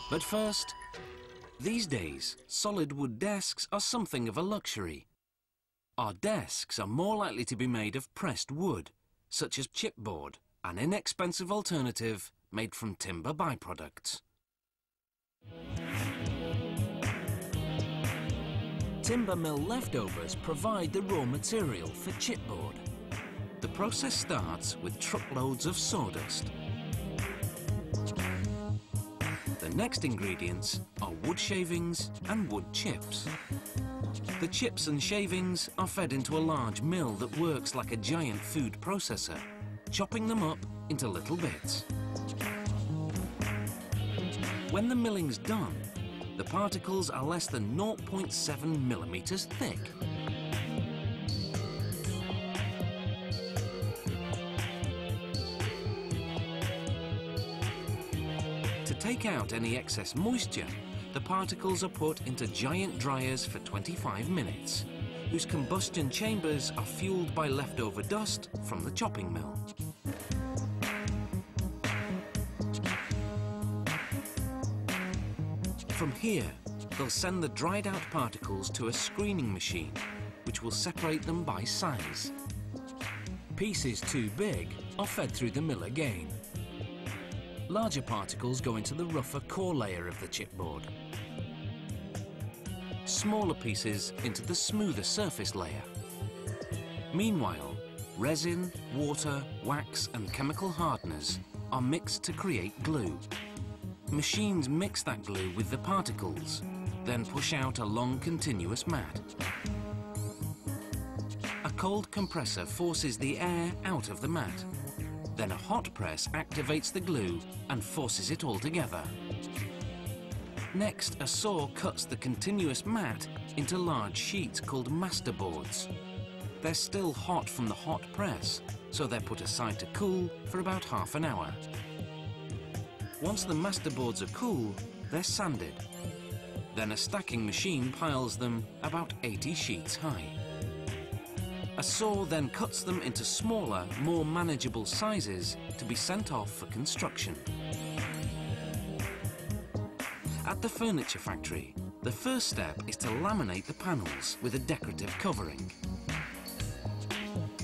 But first, these days, solid wood desks are something of a luxury. Our desks are more likely to be made of pressed wood, such as chipboard, an inexpensive alternative made from timber byproducts. Timber mill leftovers provide the raw material for chipboard. The process starts with truckloads of sawdust. The next ingredients are wood shavings and wood chips. The chips and shavings are fed into a large mill that works like a giant food processor, chopping them up into little bits. When the milling's done, the particles are less than 0.7 millimeters thick. To take out any excess moisture, the particles are put into giant dryers for 25 minutes, whose combustion chambers are fueled by leftover dust from the chopping mill. From here, they'll send the dried out particles to a screening machine, which will separate them by size. Pieces too big are fed through the mill again. Larger particles go into the rougher core layer of the chipboard. Smaller pieces into the smoother surface layer. Meanwhile, resin, water, wax and chemical hardeners are mixed to create glue. Machines mix that glue with the particles, then push out a long continuous mat. A cold compressor forces the air out of the mat. Then a hot press activates the glue and forces it all together. Next, a saw cuts the continuous mat into large sheets called masterboards. They're still hot from the hot press, so they're put aside to cool for about half an hour. Once the masterboards are cool, they're sanded. Then a stacking machine piles them about 80 sheets high. A saw then cuts them into smaller, more manageable sizes to be sent off for construction. At the furniture factory, the first step is to laminate the panels with a decorative covering.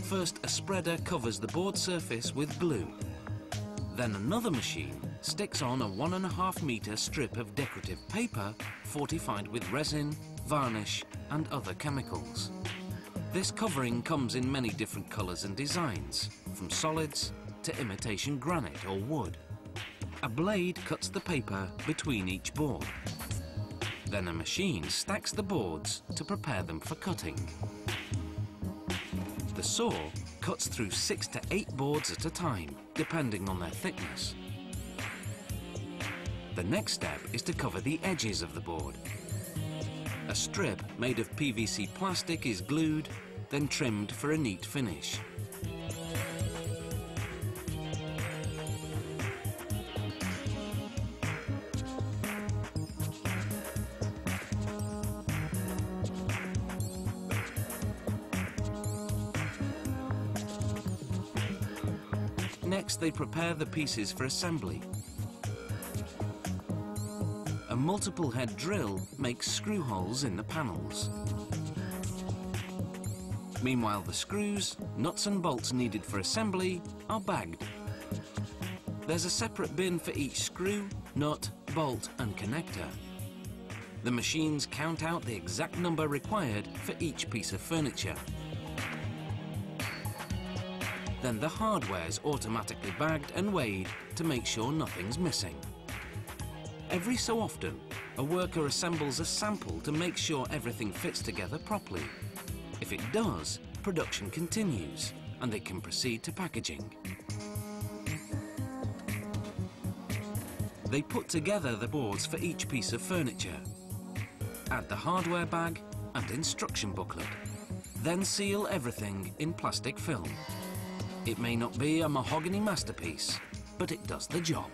First, a spreader covers the board surface with glue. Then another machine sticks on a 1.5 meter strip of decorative paper fortified with resin, varnish and other chemicals. This covering comes in many different colours and designs, from solids to imitation granite or wood. A blade cuts the paper between each board. Then a machine stacks the boards to prepare them for cutting. The saw cuts through 6 to 8 boards at a time, depending on their thickness. The next step is to cover the edges of the board. A strip made of PVC plastic is glued, then trimmed for a neat finish. Next, they prepare the pieces for assembly. A multiple head drill makes screw holes in the panels. Meanwhile, the screws, nuts and bolts needed for assembly are bagged. There's a separate bin for each screw, nut, bolt and connector. The machines count out the exact number required for each piece of furniture. Then the hardware's automatically bagged and weighed to make sure nothing's missing. Every so often, a worker assembles a sample to make sure everything fits together properly. If it does, production continues and they can proceed to packaging. They put together the boards for each piece of furniture, add the hardware bag and instruction booklet, then seal everything in plastic film. It may not be a mahogany masterpiece, but it does the job.